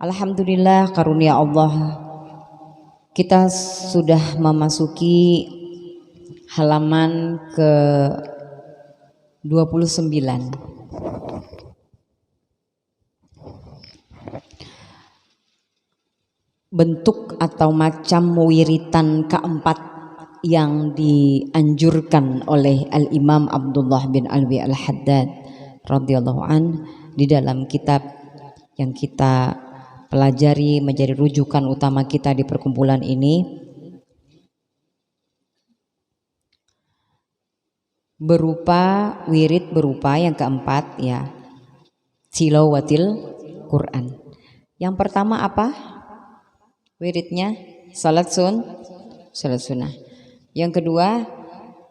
Alhamdulillah karunia Allah, kita sudah memasuki halaman ke 29. Bentuk atau macam wiritan keempat yang dianjurkan oleh Al-Imam Abdullah bin Alwi Al-Haddad radhiyallahu an di dalam kitab yang kita pelajari menjadi rujukan utama kita di perkumpulan ini, berupa wirid berupa yang keempat ya, tilawatil Quran. Yang pertama apa? Wiridnya salat sunnah. Yang kedua,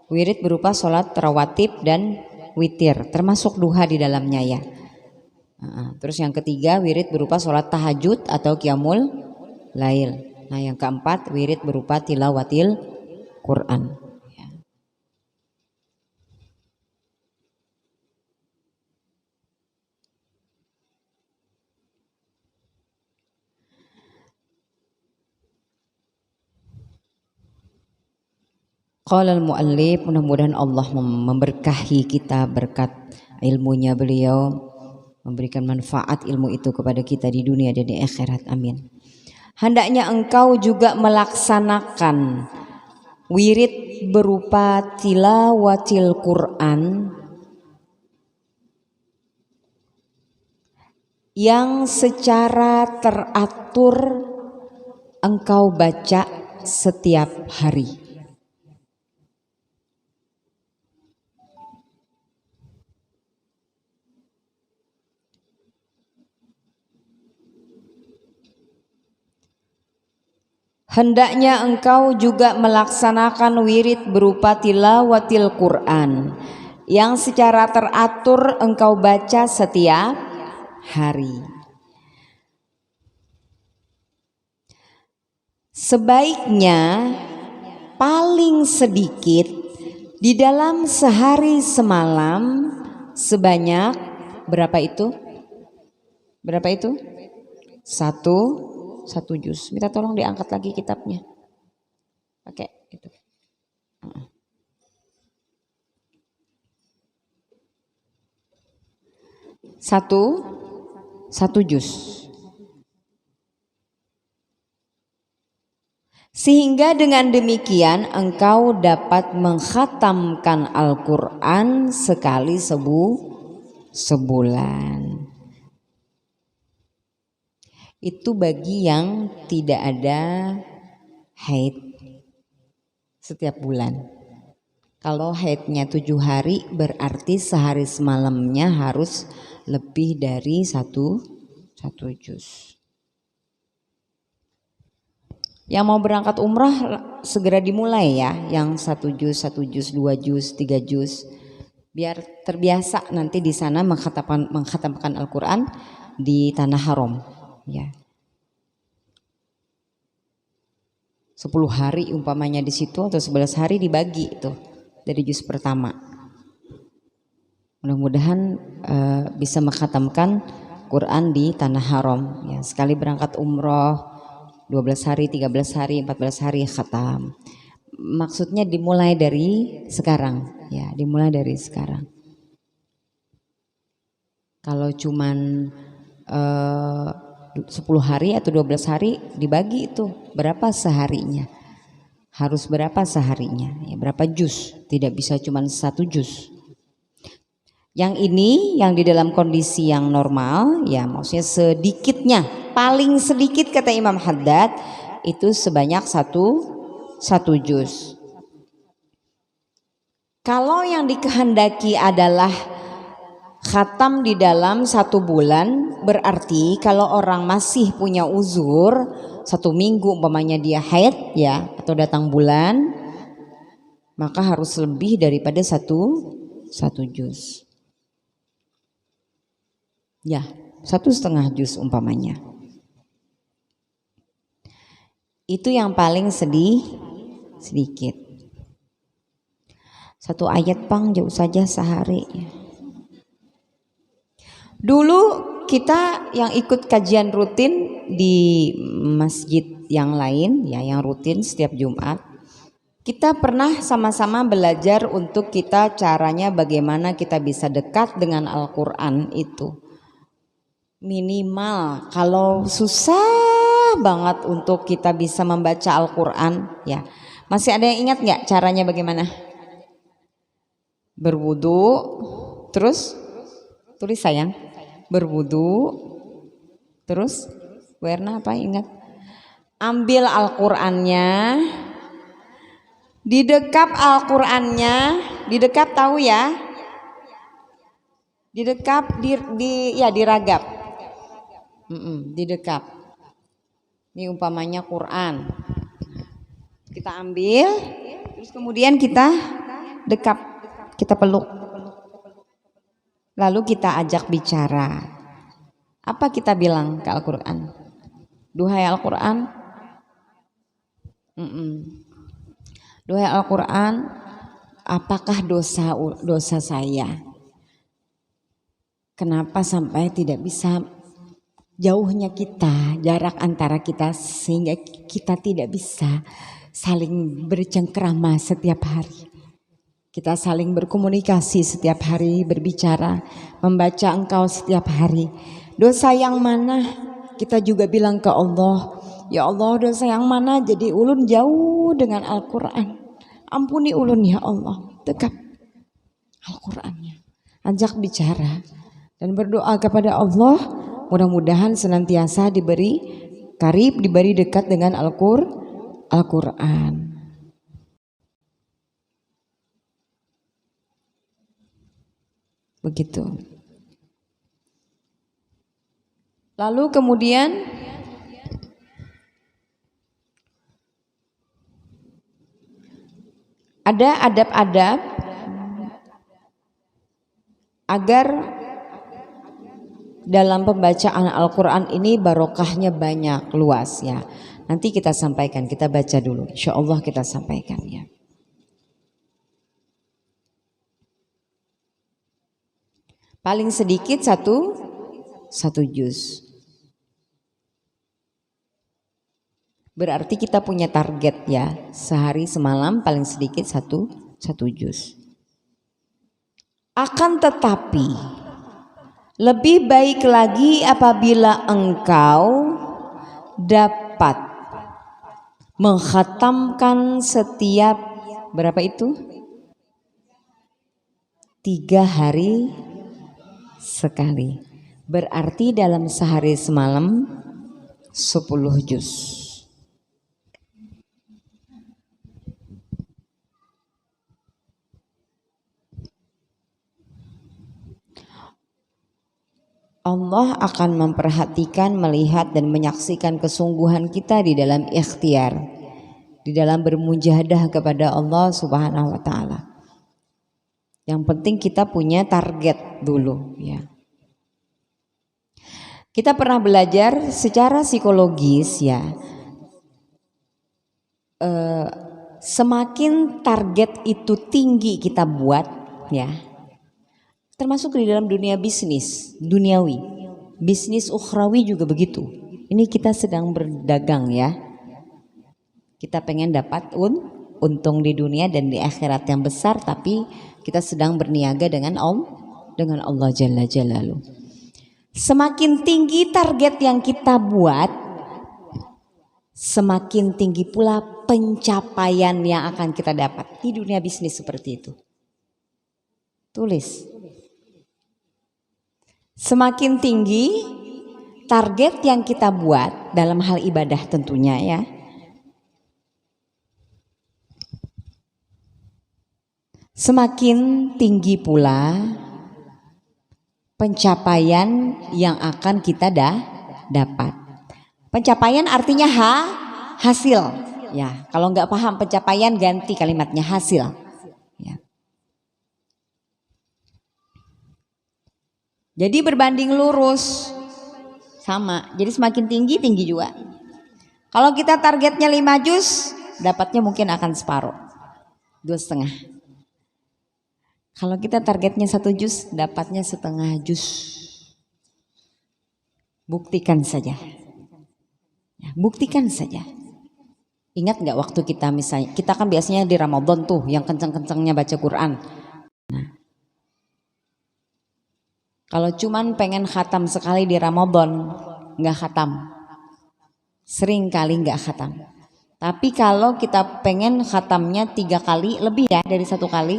wirid berupa salat rawatib dan witir, termasuk duha di dalamnya ya. Terus yang ketiga, wirid berupa salat tahajud atau qiyamul lail. Nah, yang keempat, wirid berupa tilawatil Quran. Qala al-muallif, mudah-mudahan Allah memberkahi kita berkat ilmunya beliau, memberikan manfaat ilmu itu kepada kita di dunia dan di akhirat, amin. Hendaknya engkau juga melaksanakan wirid berupa tilawatil Quran yang secara teratur engkau baca setiap hari. Hendaknya engkau juga melaksanakan wirid berupa tilawatil Quran yang secara teratur engkau baca setiap hari. Sebaiknya paling sedikit di dalam sehari semalam sebanyak berapa itu? Berapa itu? Satu juz. Minta tolong diangkat lagi kitabnya. Pakai itu. Satu juz. Sehingga dengan demikian engkau dapat mengkhatamkan Al-Quran sekali sebulan. Itu bagi yang tidak ada haid setiap bulan. Kalau haidnya 7 hari berarti sehari semalamnya harus lebih dari satu juz. Yang mau berangkat umrah segera dimulai ya, yang 1 juz, 2 juz, 3 juz, biar terbiasa nanti di sana mengkhatamkan Al-Quran di tanah haram. Ya, 10 hari umpamanya di situ atau 11 hari dibagi itu dari juz pertama. Mudah-mudahan bisa mengkhatamkan Quran di tanah haram. Ya, sekali berangkat umroh 12 hari, 13 hari, 14 hari khatam. Maksudnya dimulai dari sekarang. Ya, dimulai dari sekarang. Kalau cuman 10 hari atau 12 hari dibagi itu berapa seharinya, harus berapa seharinya ya, berapa juz, tidak bisa cuma 1 juz. Yang ini yang di dalam kondisi yang normal ya, maksudnya sedikitnya, paling sedikit kata Imam Haddad itu sebanyak satu juz. Kalau yang dikehendaki adalah khatam di dalam 1 bulan, berarti kalau orang masih punya uzur 1 minggu umpamanya dia haid ya atau datang bulan, maka harus lebih daripada satu juz. Ya, 1,5 juz umpamanya. Itu yang paling sedikit. 1 ayat Pang jauh saja sehari. Dulu kita yang ikut kajian rutin di masjid yang lain ya, yang rutin setiap Jumat, kita pernah sama-sama belajar untuk kita caranya bagaimana kita bisa dekat dengan Al-Quran itu. Minimal kalau susah banget untuk kita bisa membaca Al-Quran ya. Masih ada yang ingat nggak caranya bagaimana? Berwudu, terus tulis sayang. Berwudu, terus Werna apa ingat? Ambil Al-Qur'annya, didekap Al-Qur'annya, didekap tahu ya? Didekap diragap. Didekap. Ini umpamanya Quran. Kita ambil, terus kemudian kita dekap, kita peluk. Lalu kita ajak bicara. Apa kita bilang ke Al-Quran? Duhai Al-Quran, duhai Al-Quran, apakah dosa saya? Kenapa sampai tidak bisa jauhnya kita, jarak antara kita sehingga kita tidak bisa saling bercengkrama setiap hari? Kita saling berkomunikasi setiap hari, berbicara, membaca Engkau setiap hari. Dosa yang mana? Kita juga bilang ke Allah, ya Allah, dosa yang mana jadi ulun jauh dengan Al-Quran. Ampuni ulun ya Allah. Dekap Al-Qurannya. Ajak bicara dan berdoa kepada Allah. Mudah-mudahan senantiasa diberi karib, diberi dekat dengan Al-Quran. Begitu. Lalu kemudian ada adab-adab agar dalam pembacaan Al-Quran ini barokahnya banyak, luas ya. Nanti kita sampaikan, kita baca dulu. Insya Allah kita sampaikan ya. Paling sedikit satu juz. Berarti kita punya target ya, sehari semalam paling sedikit satu juz. Akan tetapi lebih baik lagi apabila engkau dapat mengkhatamkan setiap berapa itu? 3 hari sekali. Berarti dalam sehari semalam 10 juz. Allah akan memperhatikan, melihat dan menyaksikan kesungguhan kita di dalam ikhtiar, di dalam bermujahadah kepada Allah Subhanahu wa taala. Yang penting kita punya target dulu ya. Kita pernah belajar secara psikologis ya. Semakin target itu tinggi kita buat ya. Termasuk di dalam dunia bisnis, duniawi. Bisnis ukhrawi juga begitu. Ini kita sedang berdagang ya. Kita pengen dapat untung di dunia dan di akhirat yang besar, tapi kita sedang berniaga dengan Allah Jalla Jalaluh. Semakin tinggi target yang kita buat, semakin tinggi pula pencapaian yang akan kita dapat di dunia bisnis seperti itu. Tulis. Semakin tinggi target yang kita buat dalam hal ibadah tentunya ya. Semakin tinggi pula pencapaian yang akan kita dapat. Pencapaian artinya hasil. Ya, kalau nggak paham pencapaian ganti kalimatnya hasil. Ya. Jadi berbanding lurus sama. Jadi semakin tinggi juga. Kalau kita targetnya 5 juz, dapatnya mungkin akan separuh, 2,5. Kalau kita targetnya 1 juz, dapatnya setengah juz. Buktikan saja. Ya, buktikan saja. Ingat nggak waktu kita misalnya, kita kan biasanya di Ramadan tuh yang kenceng-kencengnya baca Quran. Nah, kalau cuman pengen khatam sekali di Ramadan, nggak khatam. Sering kali nggak khatam. Tapi kalau kita pengen khatamnya 3 kali, lebih ya dari 1 kali,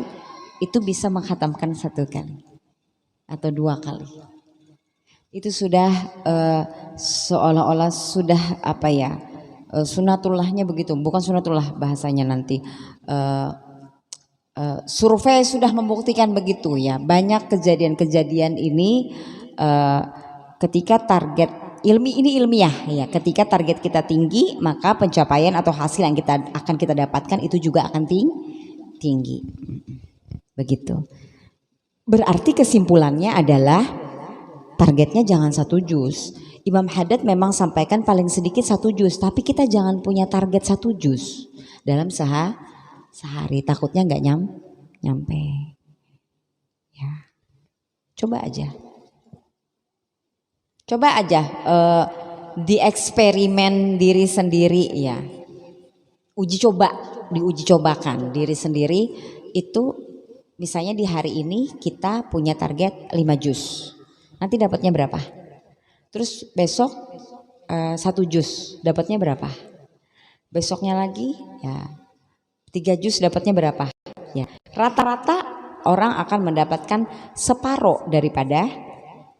itu bisa menghatamkan 1 kali atau 2 kali. Itu sudah seolah-olah sudah apa ya, sunatullahnya begitu, bukan sunatullah bahasanya nanti. Survei sudah membuktikan begitu ya. Banyak kejadian-kejadian ini ketika target ini ilmiah ya. Ketika target kita tinggi, maka pencapaian atau hasil yang akan kita dapatkan itu juga akan tinggi. Begitu. Berarti kesimpulannya adalah targetnya jangan 1 juz. Imam Haddad memang sampaikan paling sedikit 1 juz, tapi kita jangan punya target 1 juz dalam sehari, takutnya nggak nyampe. Ya, coba aja dieksperimen diri sendiri ya, diuji cobakan diri sendiri itu. Misalnya di hari ini kita punya target 5 juz, nanti dapatnya berapa? Terus besok 1 juz dapatnya berapa? Besoknya lagi ya 3 juz dapatnya berapa? Ya, rata-rata orang akan mendapatkan separuh daripada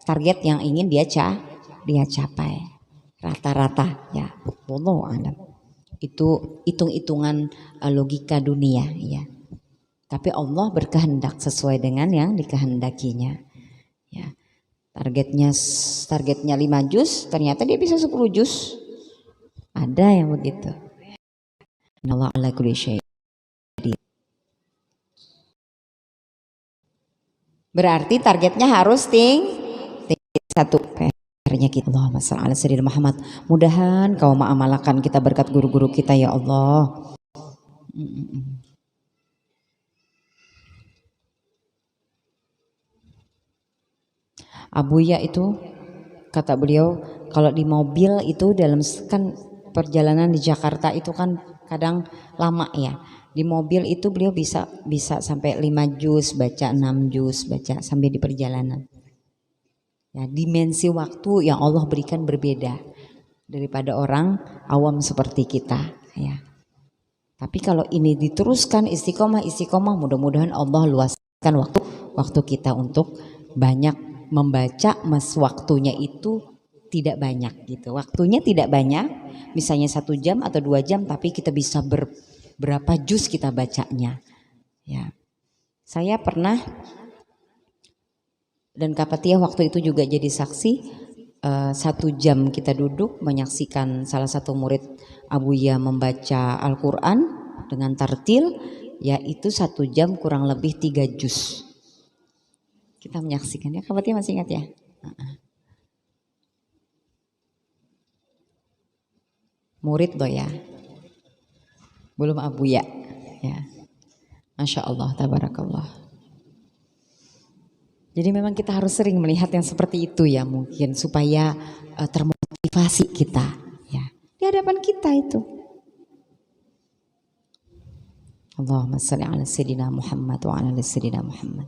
target yang ingin dia capai. Rata-rata ya. Wallahu a'lam. Itu hitung-hitungan logika dunia ya. Tapi Allah berkehendak sesuai dengan yang dikehendakinya. Ya. Targetnya 5 juz, ternyata dia bisa 10 juz. Ada yang begitu. Innallaha ala kulli syai'. Berarti targetnya harus tinggi 1 PR-nya kita. Allahumma shalli ala sayyidina Muhammad. Mudahan kau mengamalkan kita berkat guru-guru kita ya Allah. Abuya itu kata beliau kalau di mobil itu dalam kan perjalanan di Jakarta itu kan kadang lama ya. Di mobil itu beliau bisa sampai 5 juz baca, 6 juz baca sampai di perjalanan. Ya, dimensi waktu yang Allah berikan berbeda daripada orang awam seperti kita ya. Tapi kalau ini diteruskan istiqomah, mudah-mudahan Allah luaskan waktu kita untuk banyak membaca. Waktunya itu tidak banyak gitu. Waktunya tidak banyak, misalnya 1 jam atau 2 jam, tapi kita bisa berapa juz kita bacanya. Ya, saya pernah dan Kak Fathiyah waktu itu juga jadi saksi. 1 jam kita duduk menyaksikan salah satu murid Abuya membaca Al-Quran dengan tartil, yaitu 1 jam kurang lebih 3 juz. Kita menyaksikan ya, Kak Fathiyah masih ingat ya? Murid loh ya, belum Abuya ya. Masya Allah, tabarakallah. Jadi memang kita harus sering melihat yang seperti itu ya, mungkin supaya termotivasi kita ya di hadapan kita itu. Allahumma shalli ala sayyidina Muhammad wa ala sayyidina Muhammad.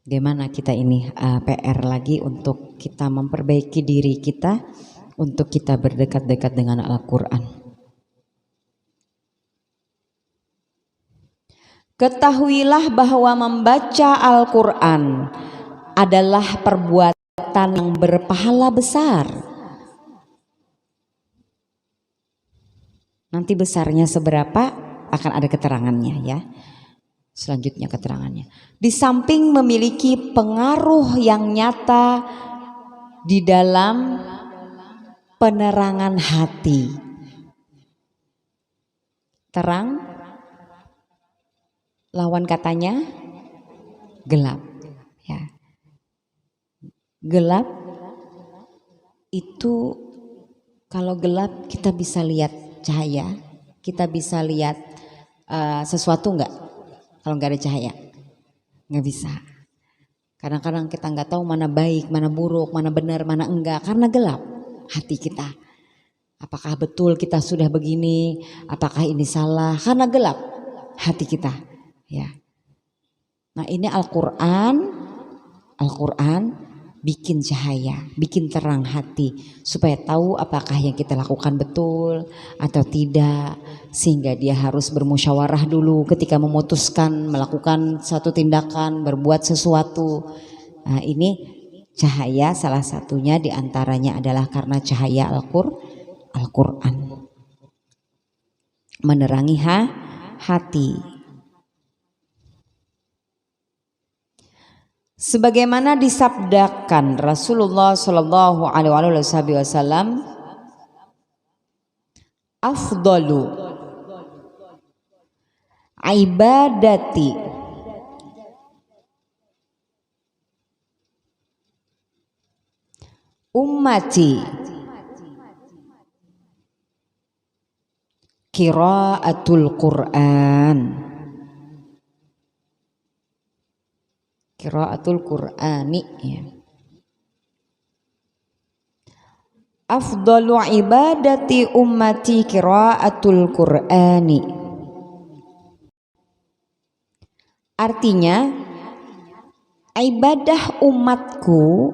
Bagaimana kita ini PR lagi untuk kita memperbaiki diri kita, untuk kita berdekat-dekat dengan Al-Quran. Ketahuilah bahwa membaca Al-Quran adalah perbuatan yang berpahala besar. Nanti besarnya seberapa akan ada keterangannya ya. Selanjutnya keterangannya. Di samping memiliki pengaruh yang nyata di dalam penerangan hati. Terang lawan katanya gelap ya. Gelap itu kalau gelap kita bisa lihat cahaya, kita bisa lihat sesuatu enggak? Kalau enggak ada cahaya nggak bisa. Kadang-kadang kita nggak tahu mana baik, mana buruk, mana benar, mana enggak, karena gelap hati kita. Apakah betul kita sudah begini? Apakah ini salah? Karena gelap hati kita. Ya. Nah ini Al-Quran bikin cahaya, bikin terang hati supaya tahu apakah yang kita lakukan betul atau tidak, sehingga dia harus bermusyawarah dulu ketika memutuskan melakukan satu tindakan, berbuat sesuatu. Nah ini cahaya salah satunya diantaranya adalah karena cahaya Al-Quran menerangi hati. Sebagaimana disabdakan Rasulullah Shallallahu Alaihi Wasallam, afdalu ibadati ummati qiraatul Qur'an. Qiraatul Qur'ani ya. Afdalu ibadati ummati qiraatul Qur'ani. Artinya ibadah umatku,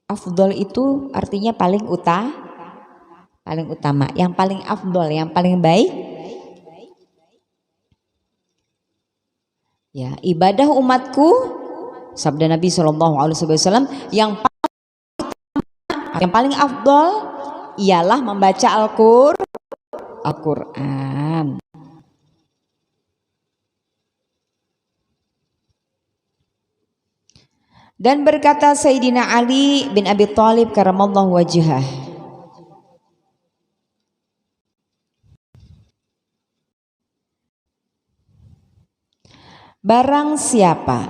afdal itu artinya paling utama, yang paling afdal, yang paling baik. Ya, ibadah umatku, sabda Nabi SAW, yang paling afdol ialah membaca Al-Quran. Dan berkata Sayyidina Ali bin Abi Thalib karamallahu wajhah, barang siapa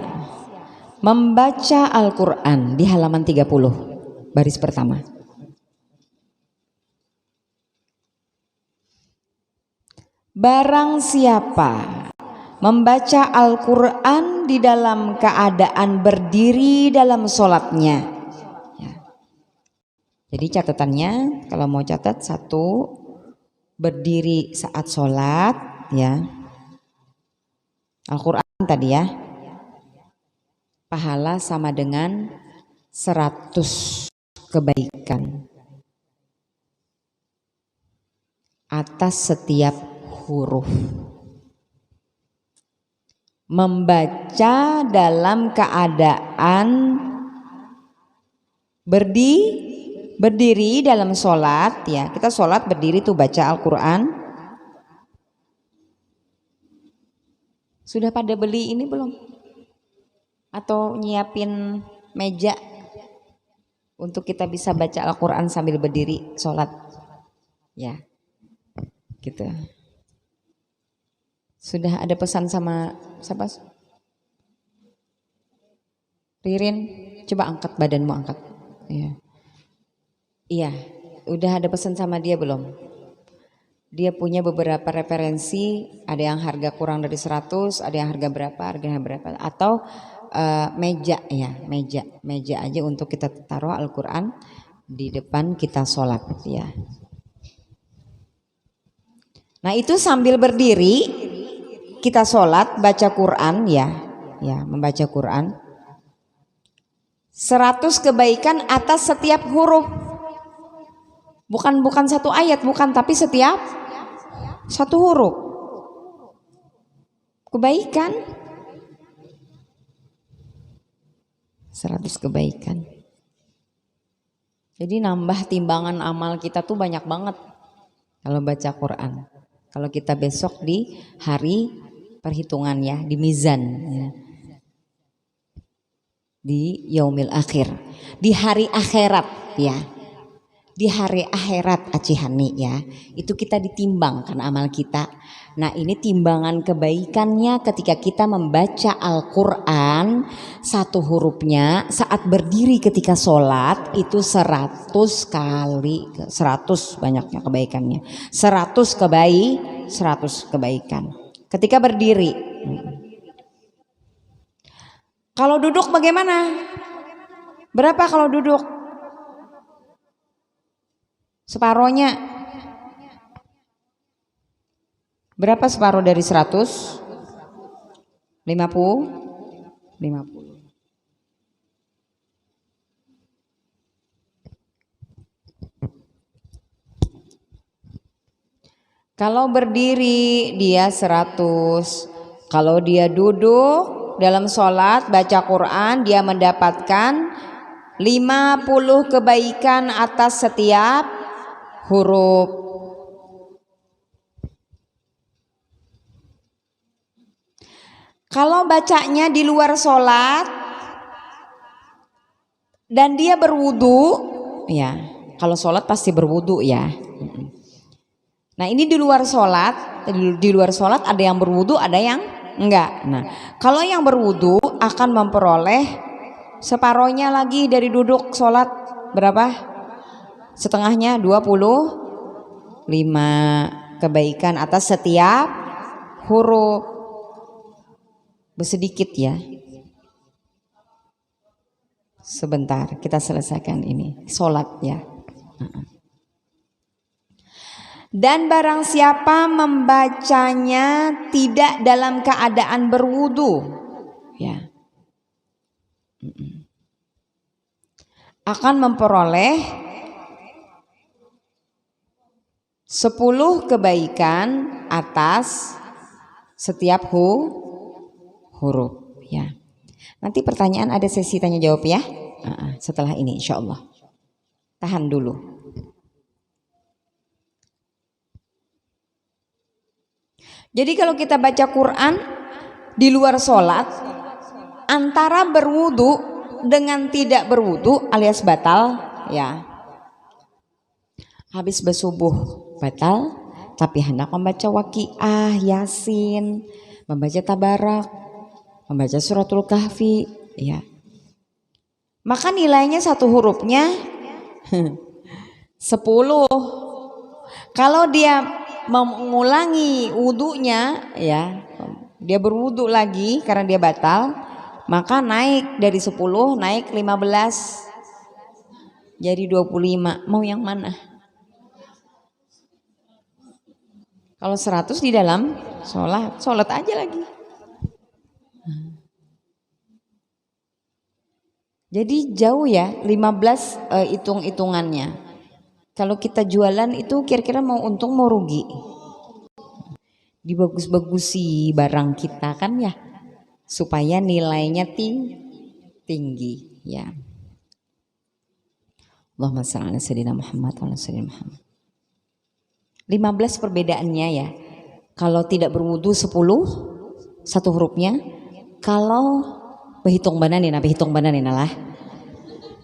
membaca Al-Quran di halaman 30 baris pertama, barang siapa membaca Al-Quran di dalam keadaan berdiri dalam sholatnya ya. Jadi catatannya kalau mau catat, 1 berdiri saat sholat ya, Al-Quran tadi ya, pahala sama dengan 100 kebaikan atas setiap huruf. Membaca dalam keadaan berdiri dalam sholat ya, kita sholat berdiri tuh baca Al-Quran. Sudah pada beli ini belum? Atau nyiapin meja untuk kita bisa baca Al-Quran sambil berdiri sholat? Ya, gitu. Sudah ada pesan sama siapa? Ririn, coba angkat badanmu, angkat. Iya. Iya, udah ada pesan sama dia belum? Dia punya beberapa referensi, ada yang harga kurang dari 100, ada yang harga berapa, atau meja ya, meja aja untuk kita taruh Al-Quran di depan kita sholat ya. Nah itu sambil berdiri kita sholat baca Quran ya, membaca Quran. 100 kebaikan atas setiap huruf. Bukan satu ayat, bukan, tapi setiap 1 huruf kebaikan, 100 kebaikan. Jadi nambah timbangan amal kita tuh banyak banget kalau baca Quran. Kalau kita besok di hari perhitungan ya, di mizan ya, di yaumil akhir, di hari akhirat ya. Di hari akhirat Acihani ya, itu kita ditimbang karena amal kita. Nah ini timbangan kebaikannya ketika kita membaca Al-Quran 1 hurufnya saat berdiri ketika sholat itu 100 kali, 100 banyaknya kebaikannya, 100 kebaikan ketika berdiri. Kalau duduk bagaimana? Berapa kalau duduk? Separohnya. Berapa separuh dari 100? 50? 50. Kalau berdiri dia 100. Kalau dia duduk dalam sholat baca Quran dia mendapatkan 50 kebaikan atas setiap huruf. Kalau bacanya di luar sholat dan dia berwudu, ya kalau sholat pasti berwudu ya. Nah ini di luar sholat ada yang berwudu, ada yang enggak. Nah kalau yang berwudu akan memperoleh separohnya lagi dari duduk sholat. Berapa? Setengahnya 25 kebaikan atas setiap huruf. Bersedikit ya. Sebentar kita selesaikan ini sholat ya. Dan barang siapa membacanya tidak dalam keadaan berwudu, ya, akan memperoleh 10 kebaikan atas setiap huruf. Ya. Nanti pertanyaan ada sesi tanya jawab ya. Setelah ini insya Allah. Tahan dulu. Jadi kalau kita baca Quran di luar sholat antara berwudu dengan tidak berwudu alias batal ya. Habis bersubuh batal, tapi hendak membaca waqiah, yasin, membaca tabarak, membaca suratul kahfi ya. Maka nilainya satu hurufnya 10. Kalau dia mengulangi wudunya ya, dia berwudu lagi karena dia batal, maka naik dari 10 naik 15 jadi 25. Mau yang mana? Kalau 100 di dalam sholat aja lagi. Jadi jauh ya 15 hitung-hitungannya. Kalau kita jualan itu kira-kira mau untung mau rugi. Dibagus-bagusi barang kita kan ya, supaya nilainya tinggi ya. Allahumma shalli ala sayyidina Muhammad wa ala sayyidina Muhammad. 15 perbedaannya ya. Kalau tidak berwudu 10 satu hurufnya. Kalau berhitung bananin lah.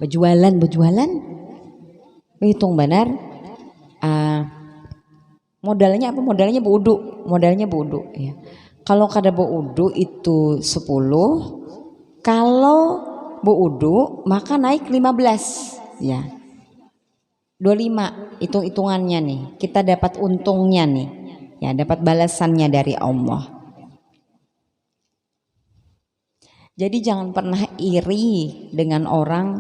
Berjualan berhitung benar. Modalnya apa? Modalnya wudu ya. Kalau kada wudu itu 10. Kalau wudu maka naik 15 ya. 25 hitung-hitungannya nih. Kita dapat untungnya nih. Ya, dapat balasannya dari Allah. Jadi jangan pernah iri dengan orang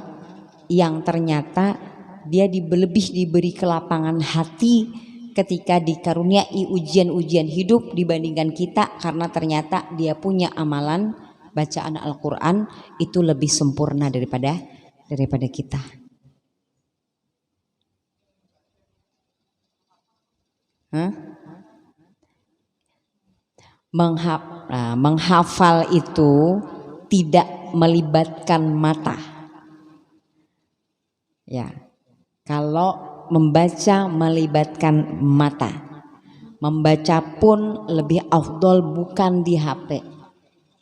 yang ternyata dia lebih diberi kelapangan hati ketika dikaruniai ujian-ujian hidup dibandingkan kita, karena ternyata dia punya amalan bacaan Al-Quran itu lebih sempurna daripada kita. Menghafal itu tidak melibatkan mata. Ya, kalau membaca melibatkan mata. Membaca pun lebih afdol bukan di HP.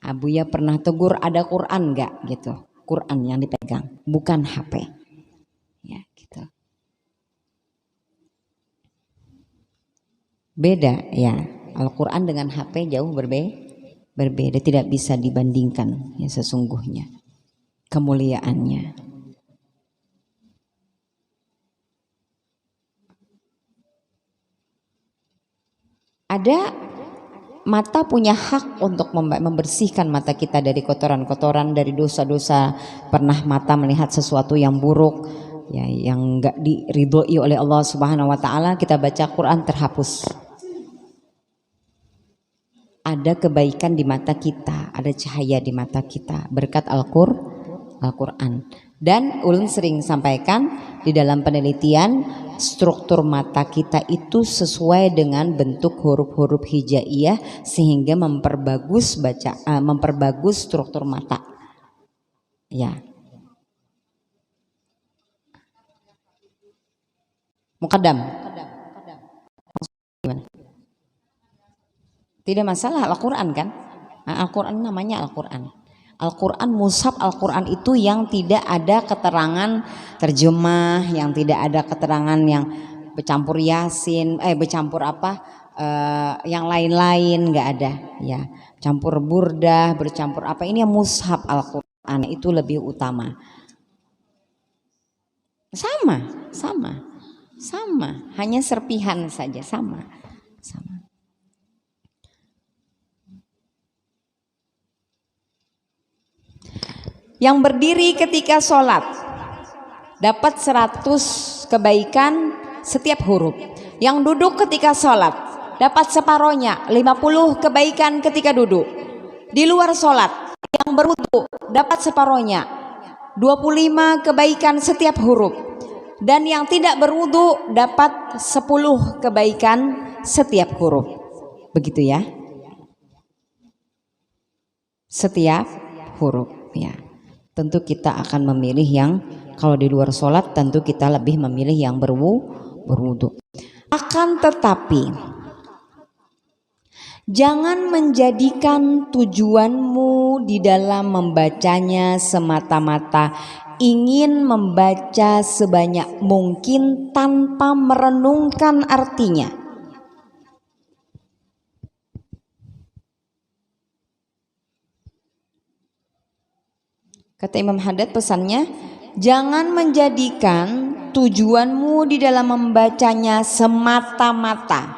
Abuya pernah tegur, ada Quran enggak gitu. Quran yang dipegang, bukan HP. Ya, gitu. Beda ya, Al-Quran dengan HP jauh berbeda, tidak bisa dibandingkan ya sesungguhnya kemuliaannya. Ada mata punya hak untuk membersihkan mata kita dari kotoran-kotoran, dari dosa-dosa. Pernah mata melihat sesuatu yang buruk, ya, yang enggak diridhoi oleh Allah Subhanahu wa taala, kita baca Quran terhapus. Ada kebaikan di mata kita, ada cahaya di mata kita berkat Al-Quran. Dan ulun sering sampaikan di dalam penelitian, struktur mata kita itu sesuai dengan bentuk huruf-huruf hijaiyah sehingga memperbagus struktur mata. Ya. Muqaddam. Tidak masalah, Al-Quran kan? Al-Quran namanya Al-Quran. Al-Quran, mushaf Al-Quran itu yang tidak ada keterangan terjemah, yang tidak ada keterangan yang bercampur yasin, yang lain-lain nggak ada, ya. Campur burdah, bercampur apa, ini yang mushaf Al-Quran itu lebih utama. Sama, hanya serpihan saja, sama. Yang berdiri ketika sholat dapat 100 kebaikan setiap huruf. Yang duduk ketika sholat dapat separohnya, 50 kebaikan ketika duduk. Di luar sholat yang berwudu dapat separohnya, 25 kebaikan setiap huruf. Dan yang tidak berwudu dapat 10 kebaikan setiap huruf. Begitu ya, setiap huruf, ya. Tentu kita akan memilih yang, kalau di luar sholat tentu kita lebih memilih yang berwudu. Akan tetapi jangan menjadikan tujuanmu di dalam membacanya semata-mata ingin membaca sebanyak mungkin tanpa merenungkan artinya. Kata Imam Haddad pesannya, jangan menjadikan tujuanmu di dalam membacanya semata-mata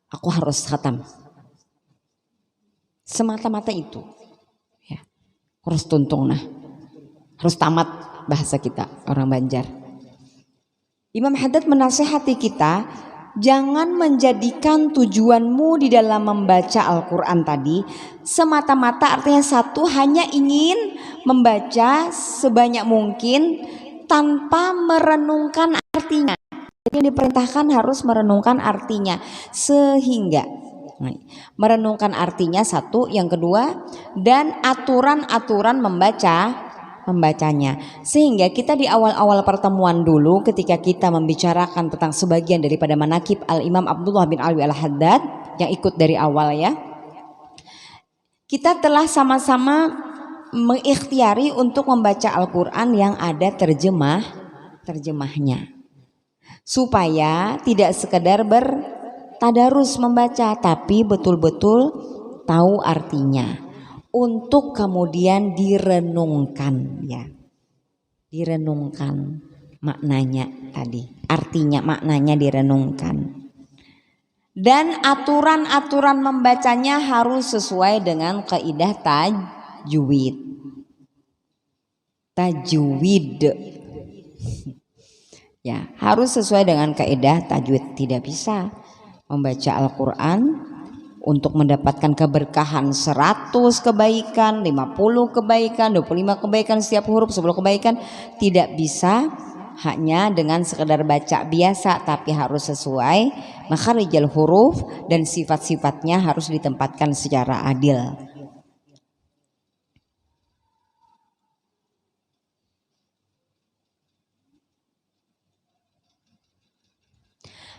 aku harus khatam. Semata-mata itu, ya, harus tuntung, harus tamat, bahasa kita orang Banjar. Imam Haddad menasihati kita, jangan menjadikan tujuanmu di dalam membaca Al-Quran tadi semata-mata, artinya satu, hanya ingin membaca sebanyak mungkin tanpa merenungkan artinya. Jadi diperintahkan harus merenungkan artinya, sehingga merenungkan artinya satu, yang kedua, dan aturan-aturan membacanya. Sehingga kita di awal-awal pertemuan dulu ketika kita membicarakan tentang sebagian daripada manaqib Al-Imam Abdullah bin Alwi Al-Haddad yang ikut dari awal, ya, kita telah sama-sama mengikhtiari untuk membaca Al-Quran yang ada terjemahnya, supaya tidak sekedar bertadarus membaca, tapi betul-betul tahu artinya, untuk kemudian direnungkan, ya, direnungkan maknanya tadi, artinya, maknanya direnungkan. Dan aturan-aturan membacanya harus sesuai dengan kaidah tajwid. Ya, harus sesuai dengan kaidah tajwid. Tidak bisa membaca Al-Quran untuk mendapatkan keberkahan 100 kebaikan, 50 kebaikan, 25 kebaikan setiap huruf, 10 kebaikan. Tidak bisa hanya dengan sekedar baca biasa, tapi harus sesuai makharijal huruf dan sifat-sifatnya harus ditempatkan secara adil.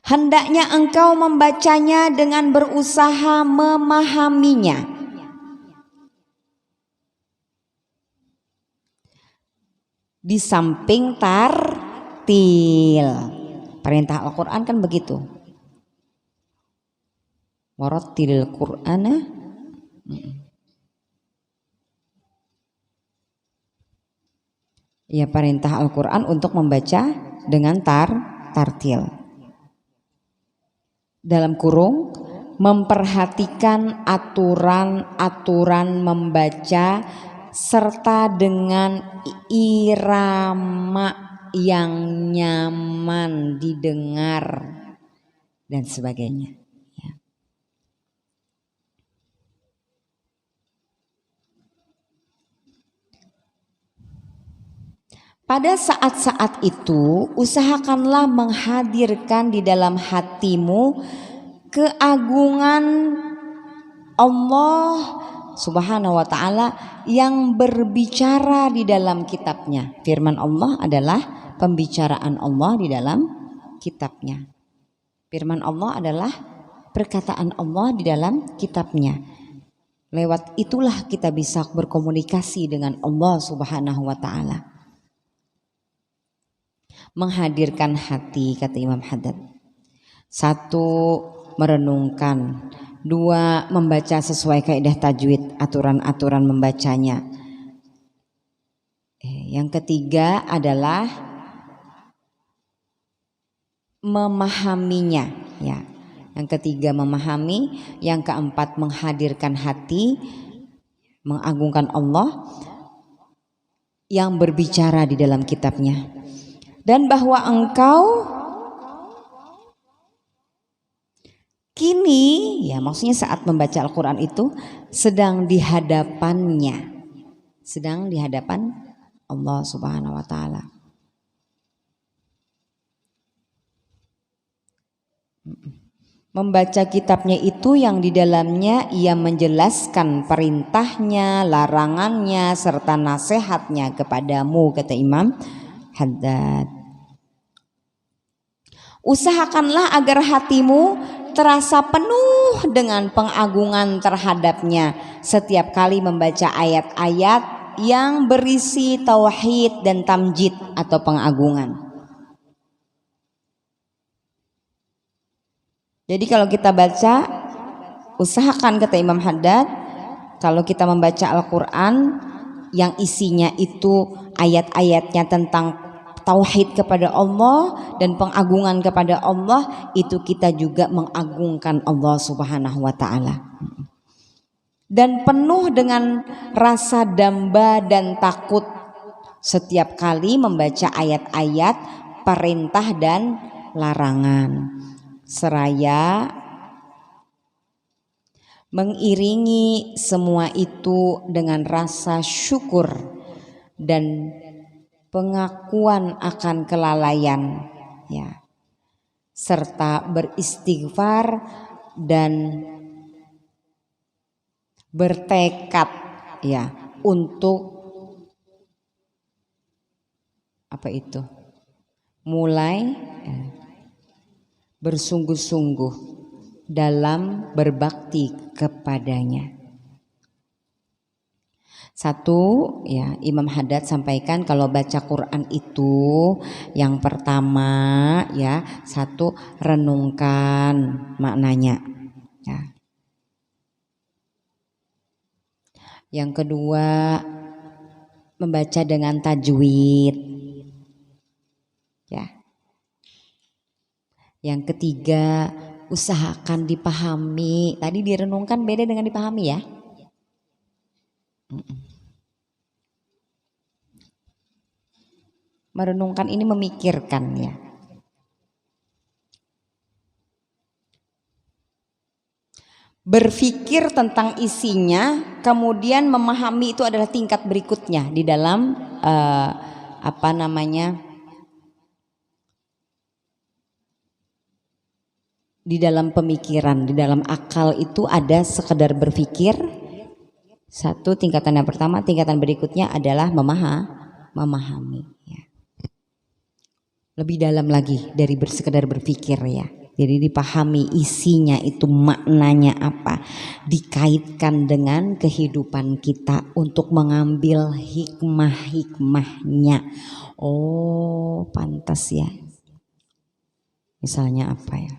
Hendaknya engkau membacanya dengan berusaha memahaminya. Di samping tartil, perintah Al-Quran kan begitu. Warattilil Qur'ana. Ya, perintah Al-Quran untuk membaca dengan tartil. Dalam kurung, memperhatikan aturan-aturan membaca serta dengan irama yang nyaman didengar dan sebagainya. Ya. Pada saat-saat itu, usahakanlah menghadirkan di dalam hatimu keagungan Allah Subhanahu wa ta'ala yang berbicara di dalam kitabnya. Firman Allah adalah pembicaraan Allah di dalam kitabnya. Firman Allah adalah perkataan Allah di dalam kitabnya. Lewat itulah kita bisa berkomunikasi dengan Allah Subhanahu wa ta'ala. Menghadirkan hati, kata Imam Haddad. 1, merenungkan. 2, membaca sesuai kaidah tajwid, aturan-aturan membacanya. Yang ketiga adalah memahaminya, ya. Yang ketiga memahami, yang keempat menghadirkan hati, mengagungkan Allah yang berbicara di dalam kitabnya. Dan bahwa engkau kini, ya maksudnya saat membaca Al-Quran itu sedang di hadapannya, sedang di hadapan Allah Subhanahu wa ta'ala. Membaca kitabnya itu yang di dalamnya ia menjelaskan perintahnya, larangannya, serta nasihatnya kepadamu, kata Imam Haddad. Usahakanlah agar hatimu terasa penuh dengan pengagungan terhadapnya setiap kali membaca ayat-ayat yang berisi tauhid dan tamjid atau pengagungan. Jadi kalau kita baca, usahakan, kata Imam Haddad, kalau kita membaca Al-Quran yang isinya itu ayat-ayatnya tentang tauhid kepada Allah dan pengagungan kepada Allah, itu kita juga mengagungkan Allah Subhanahu wa ta'ala. Dan penuh dengan rasa damba dan takut setiap kali membaca ayat-ayat perintah dan larangan, seraya mengiringi semua itu dengan rasa syukur dan pengakuan akan kelalaian, ya, serta beristighfar dan bertekad, ya, untuk apa itu? Mulai bersungguh-sungguh dalam berbakti kepadanya. 1, ya, Imam Haddad sampaikan kalau baca Quran itu yang pertama, ya, 1, renungkan maknanya, ya. Yang kedua, membaca dengan tajwid, ya. Yang ketiga, usahakan dipahami. Tadi direnungkan beda dengan dipahami, ya. Merenungkan ini memikirkan, ya. Berpikir tentang isinya, kemudian memahami itu adalah tingkat berikutnya di dalam di dalam pemikiran, di dalam akal itu ada sekedar berpikir. 1, tingkatan yang pertama, tingkatan berikutnya adalah memahami, ya. Lebih dalam lagi dari sekedar berpikir, ya. Jadi dipahami isinya itu maknanya apa, dikaitkan dengan kehidupan kita untuk mengambil hikmah-hikmahnya. Oh, pantas, ya. Misalnya apa, ya?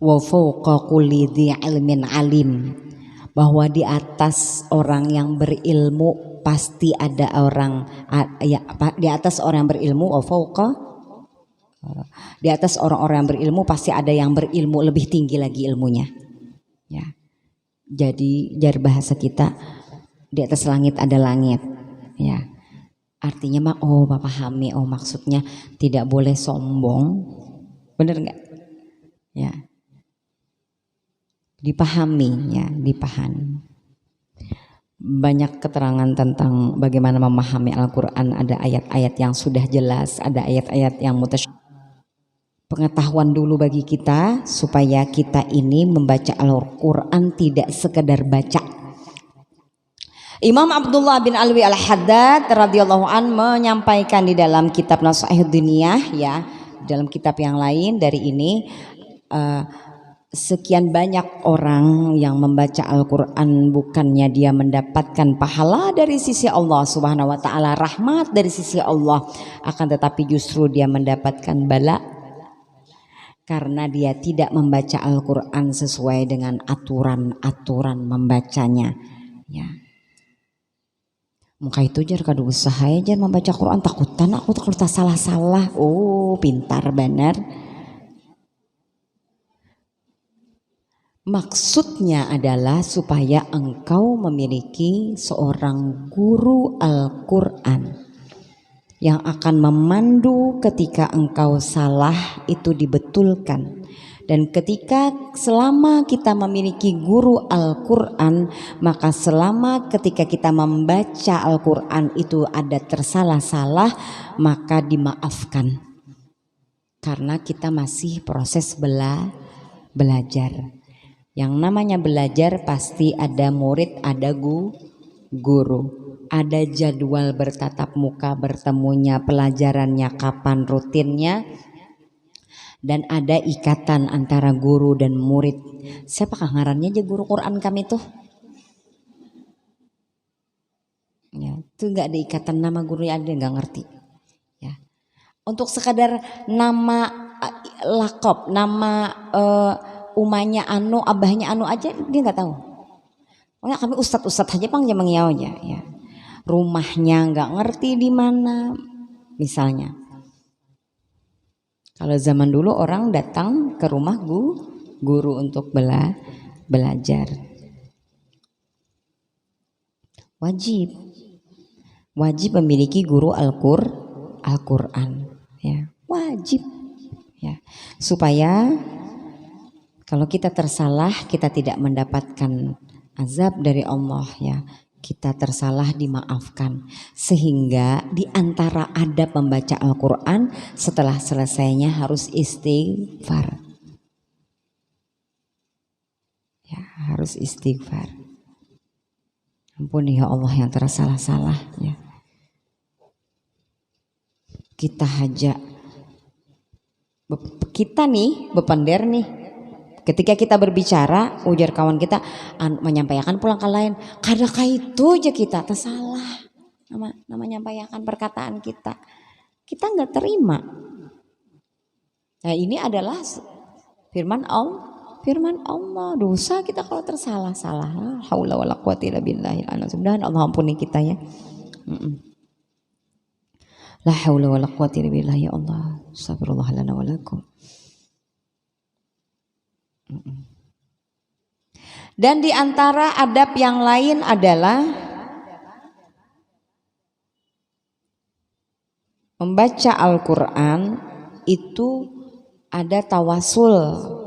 Wa fawqa kulli dzi ilmin alim, bahwa di atas orang yang berilmu pasti ada orang, ya, di atas orang yang berilmu, wa fawqa Di atas orang-orang yang berilmu pasti ada yang berilmu lebih tinggi lagi ilmunya. Ya. Jadi dari bahasa kita di atas langit ada langit. Ya. Artinya mah pahami maksudnya tidak boleh sombong. Bener nggak? Ya. Dipahami ya, dipahami. Banyak keterangan tentang bagaimana memahami Al-Quran. Ada ayat-ayat yang sudah jelas, ada ayat-ayat yang pengetahuan dulu bagi kita supaya kita ini membaca Al-Quran tidak sekedar baca. Imam Abdullah bin Alwi Al-Haddad radhiyallahu an menyampaikan di dalam kitab Nashihud Diniyah, ya, dalam kitab yang lain dari ini, sekian banyak orang yang membaca Al-Quran bukannya dia mendapatkan pahala dari sisi Allah subhanahu wa ta'ala, rahmat dari sisi Allah, akan tetapi justru dia mendapatkan bala karena dia tidak membaca Al-Quran sesuai dengan aturan-aturan membacanya. Ya. Muka itu jar kadu usaha aja membaca Quran, takutan aku tak salah-salah. Pintar benar. Maksudnya adalah supaya engkau memiliki seorang guru Al-Quran yang akan memandu ketika engkau salah itu dibetulkan. Dan ketika selama kita memiliki guru Al-Quran, maka selama ketika kita membaca Al-Quran itu ada tersalah-salah, maka dimaafkan. Karena kita masih proses belajar. Yang namanya belajar pasti ada murid, ada guru, ada jadwal bertatap muka bertemunya, pelajarannya kapan, rutinnya, dan ada ikatan antara guru dan murid. Siapa ngarannya aja guru Quran kami tuh? Ya, itu nggak ada ikatan nama guru, ada nggak ngerti. Ya, untuk sekadar nama lakop, nama umanya anu, abahnya anu aja dia nggak tahu. Pokoknya kami ustadz aja pang jamang ya, ya. Rumahnya nggak ngerti di mana, misalnya. Kalau zaman dulu orang datang ke rumah guru untuk belajar. Wajib memiliki guru Al-Quran, ya, wajib, ya, supaya kalau kita tersalah kita tidak mendapatkan azab dari Allah, ya. Kita tersalah dimaafkan, sehingga di antara adab membaca Al-Quran setelah selesainya harus istighfar, ya, harus istighfar. Ampuni ya Allah yang tersalah-salah, ya. Kita nih bepender nih, ketika kita berbicara, ujar kawan kita menyampaikan pulang ke lain, kadang itu aja kita tersalah nama menyampaikan perkataan kita nggak terima. Nah, ini adalah firman Allah, dosa kita kalau tersalah-salah. Haula wala quwwata illa billah. Mudah-mudahan Allah ampuni kita, ya. La haula wala quwwata illa billah, ya Allah. Astagfirullah lana wa lakum. Dan di antara adab yang lain adalah membaca Al-Quran itu ada tawasul.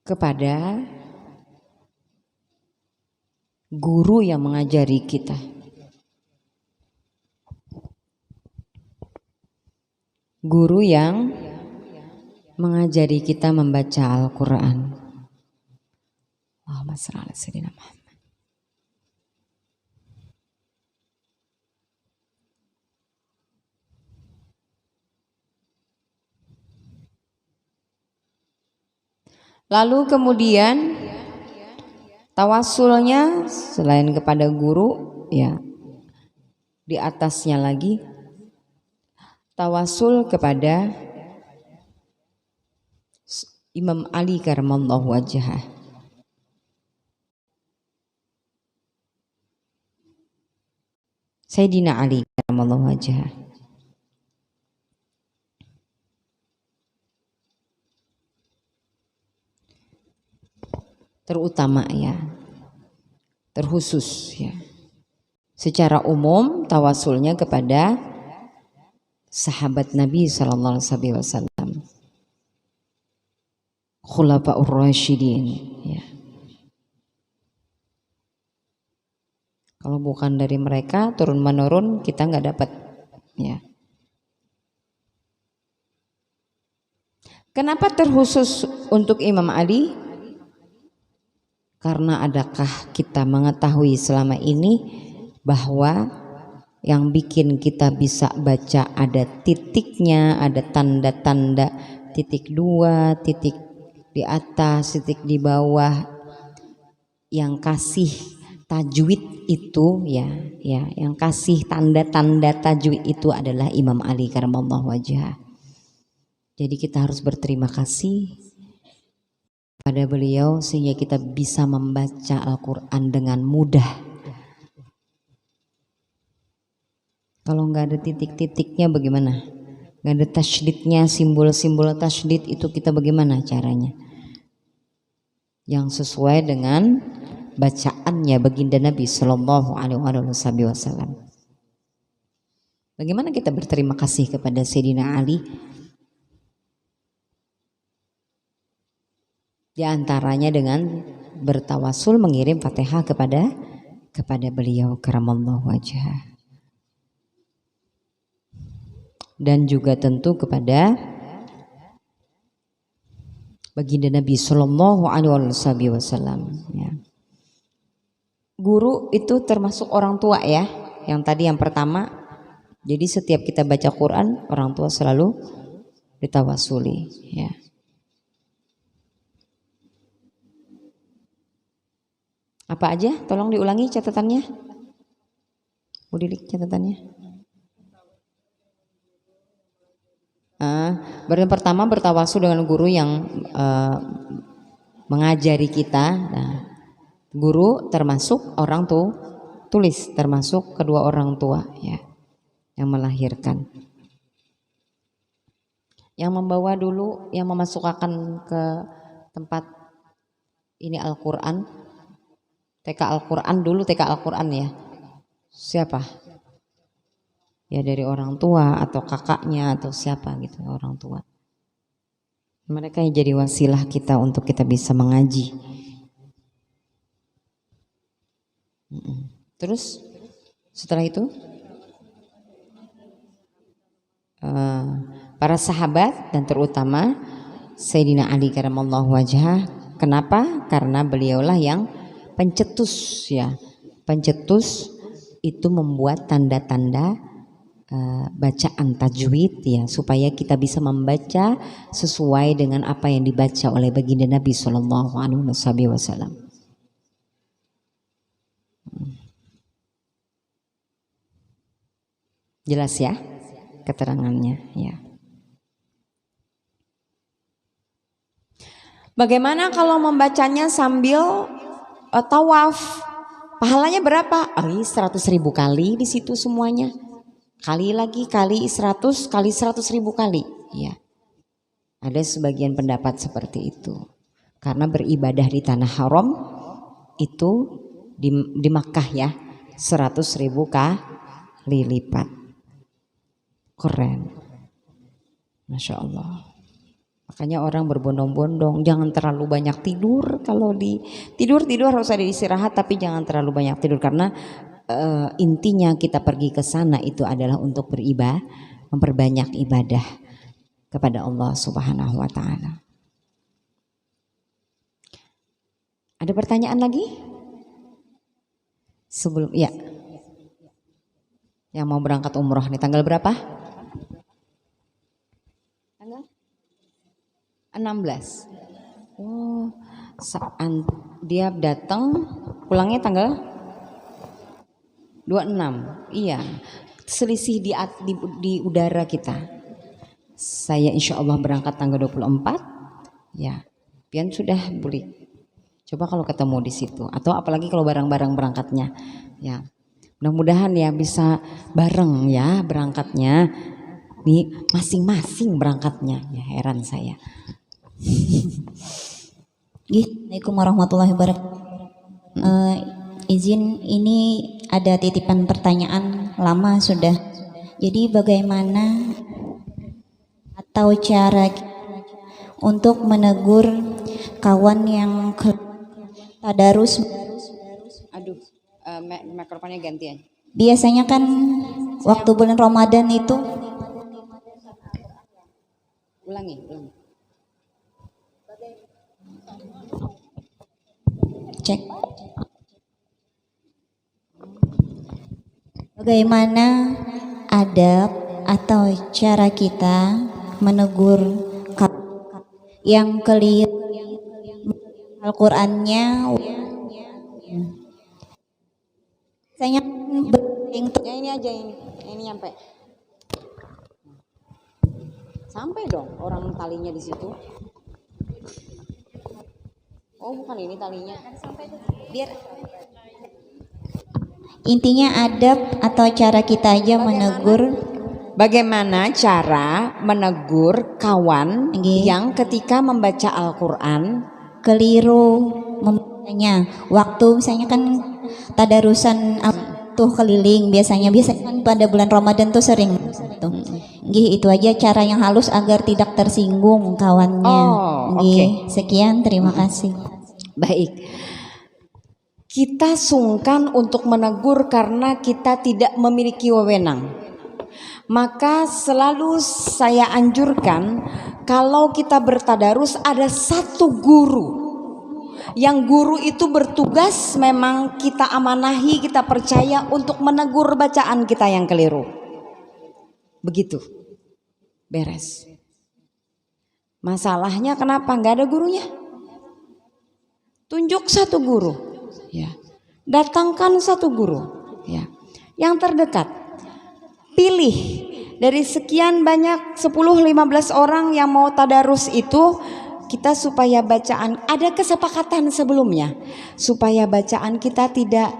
Kepada guru yang mengajari kita. Guru yang mengajari kita membaca Al-Quran. Allahumma shalli ala sayyidina Muhammad. Lalu kemudian tawasulnya selain kepada guru, ya, di atasnya lagi tawasul kepada Imam Ali karamallahu wajhah. Sayyidina Ali karramallahu wajhah. Terutama ya, terkhusus ya. Secara umum tawasulnya kepada sahabat Nabi sallallahu alaihi wasallam, khulafaur rasyidin ya. Kalau bukan dari mereka turun menurun kita nggak dapat ya. Kenapa terkhusus untuk Imam Ali? Karena adakah kita mengetahui selama ini bahwa yang bikin kita bisa baca ada titiknya, ada tanda-tanda titik 2, titik di atas, titik di bawah, yang kasih tajwid itu ya, yang kasih tanda-tanda tajwid itu adalah Imam Ali karramallahu wajhah. Jadi kita harus berterima kasih pada beliau sehingga kita bisa membaca Al-Quran dengan mudah. Kalau nggak ada titik-titiknya bagaimana? Nggak ada tasydidnya, simbol-simbol tasydid itu kita bagaimana caranya? Yang sesuai dengan bacaannya baginda Nabi Sallallahu Alaihi Wasallam. Bagaimana kita berterima kasih kepada Sayyidina Ali? Di antaranya dengan bertawasul mengirim Fatihah kepada beliau karramallahu wajhah. Dan juga tentu kepada baginda Nabi Sallallahu Alaihi Wasallam ya. Guru itu termasuk orang tua ya, yang tadi yang pertama. Jadi setiap kita baca Quran orang tua selalu ditawasuli ya. Apa aja? Tolong diulangi catatannya. Udilik catatannya. Yang pertama bertawasul dengan guru yang mengajari kita. Nah, guru termasuk orang tulis, termasuk kedua orang tua ya, yang melahirkan. Yang membawa dulu, yang memasukkan ke tempat ini Al-Quran. TK Al-Quran dulu, TK Al-Quran ya. Siapa? Ya dari orang tua atau kakaknya atau siapa gitu, orang tua. Mereka yang jadi wasilah kita untuk kita bisa mengaji. Terus setelah itu para sahabat dan terutama Sayyidina Ali karramallahu wajhah. Kenapa? Karena beliaulah yang pencetus ya. Pencetus itu membuat tanda-tanda bacaan tajwid ya, supaya kita bisa membaca sesuai dengan apa yang dibaca oleh baginda Nabi Sallallahu Alaihi Wasallam. Jelas ya keterangannya ya. Bagaimana kalau membacanya sambil tawaf? Pahalanya berapa? 100.000 kali di situ semuanya. Kali lagi kali 100 kali 100.000 kali. Ya. Ada sebagian pendapat seperti itu. Karena beribadah di tanah haram itu di Makkah ya 100.000 kali lipat. Keren. Masya Allah. Makanya orang berbondong-bondong, jangan terlalu banyak tidur. Kalau tidur harus ada istirahat, tapi jangan terlalu banyak tidur karena intinya kita pergi ke sana itu adalah untuk beribadah, memperbanyak ibadah kepada Allah Subhanahu wa taala. Ada pertanyaan lagi? Sebelum ya. Yang mau berangkat umroh nih tanggal berapa? 16. Oh, dia datang pulangnya tanggal 26. Iya. Selisih di udara kita. Saya insya Allah berangkat tanggal 24. Ya. Pian sudah boleh. Coba kalau ketemu di situ atau apalagi kalau barang-barang berangkatnya. Ya. Mudah-mudahan ya bisa bareng ya berangkatnya. Nih masing-masing berangkatnya. Ya heran saya. Assalamualaikum warahmatullahi wabarakatuh. Izin ini ada titipan pertanyaan lama sudah. Jadi bagaimana atau cara untuk menegur kawan yang tadarus? Aduh, mikrofonnya gantian. Biasanya kan waktu bulan Ramadan itu Ulangi. cek. Bagaimana adab atau cara kita menegur yang keliru Al-Qur'annya? Saya Ya ini aja ini nyampe. Sampai dong orang talinya di situ. Oh bukan ini talinya. biar intinya adab atau cara kita aja menegur. Bagaimana cara menegur kawan yang ketika membaca Al-Quran keliru membacanya? Waktu misalnya kan tadarusan tuh keliling biasanya kan pada bulan Ramadan tuh sering tuh. Itu aja cara yang halus agar tidak tersinggung kawannya. Oke. Sekian, terima kasih. Baik. Kita sungkan untuk menegur karena kita tidak memiliki wewenang. Maka selalu saya anjurkan kalau kita bertadarus ada satu guru. Yang guru itu bertugas memang kita amanahi, kita percaya untuk menegur bacaan kita yang keliru. Begitu. Beres. Masalahnya kenapa nggak ada gurunya? Tunjuk satu guru. Ya. Datangkan satu guru. Ya. Yang terdekat. Pilih dari sekian banyak 10-15 orang yang mau tadarus itu, kita supaya bacaan ada kesepakatan sebelumnya supaya bacaan kita tidak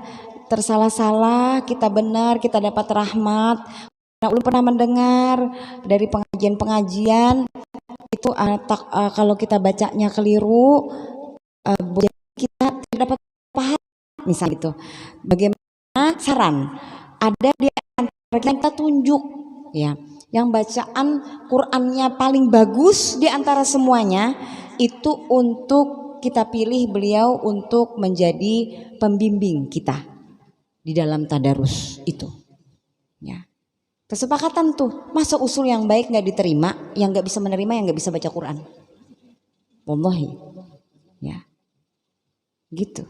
tersalah-salah, kita benar, kita dapat rahmat. Ulun pernah mendengar dari pengajian-pengajian itu kalau kita bacanya keliru, kita tidak dapat pahala misalnya itu. Bagaimana saran? Ada di antara kita tunjuk ya, yang bacaan Qur'annya paling bagus di antara semuanya itu untuk kita pilih beliau untuk menjadi pembimbing kita di dalam tadarus itu. Ya. Kesepakatan tuh, masa usul yang baik nggak diterima, yang nggak bisa menerima, yang nggak bisa baca Quran. Wallahi, ya, gitu.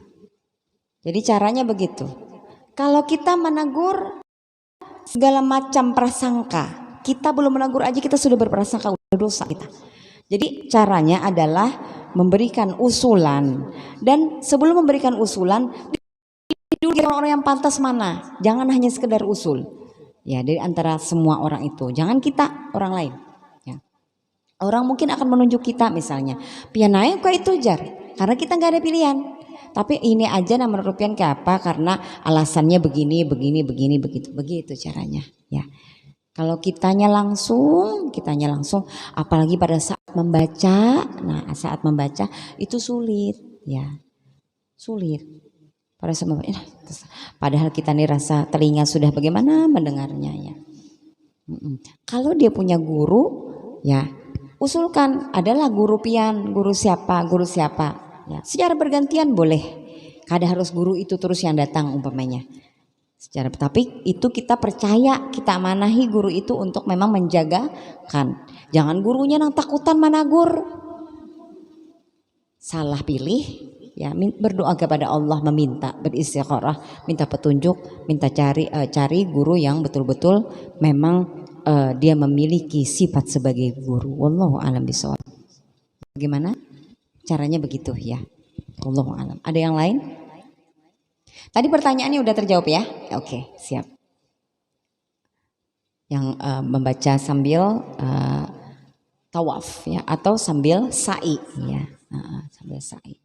Jadi caranya begitu. Kalau kita menegur segala macam prasangka, kita belum menegur aja kita sudah berprasangka udah dosa kita. Jadi caranya adalah memberikan usulan, dan sebelum memberikan usulan, dulu orang-orang yang pantas mana, jangan hanya sekedar usul. Ya, dari antara semua orang itu, jangan kita orang lain. Ya. Orang mungkin akan menunjuk kita misalnya, pianai kok itu jar, karena kita nggak ada pilihan. Tapi ini aja nama rupiah ke apa, karena alasannya begini, begitu caranya. Ya, kalau kitanya langsung, apalagi pada saat membaca, nah saat membaca itu sulit, ya, sulit. Pada saat membaca, padahal kita nih rasa telinga sudah bagaimana mendengarnya ya. Kalau dia punya guru, ya usulkan adalah guru pian, guru siapa. Ya, secara bergantian boleh. Kada harus guru itu terus yang datang umpamanya. Tapi itu kita percaya, kita amanahi guru itu untuk memang menjagakan. Jangan gurunya nang takutan managur. Salah pilih, ya berdoa kepada Allah, meminta, beristikharah, minta petunjuk, minta cari guru yang betul-betul memang dia memiliki sifat sebagai guru. Wallahu a'lam bishawab. Bagaimana? Caranya begitu ya. Wallahu a'lam. Ada yang lain? Tadi pertanyaannya udah terjawab ya? Oke, siap. Yang membaca sambil tawaf ya, atau sambil sa'i ya. Sambil sa'i.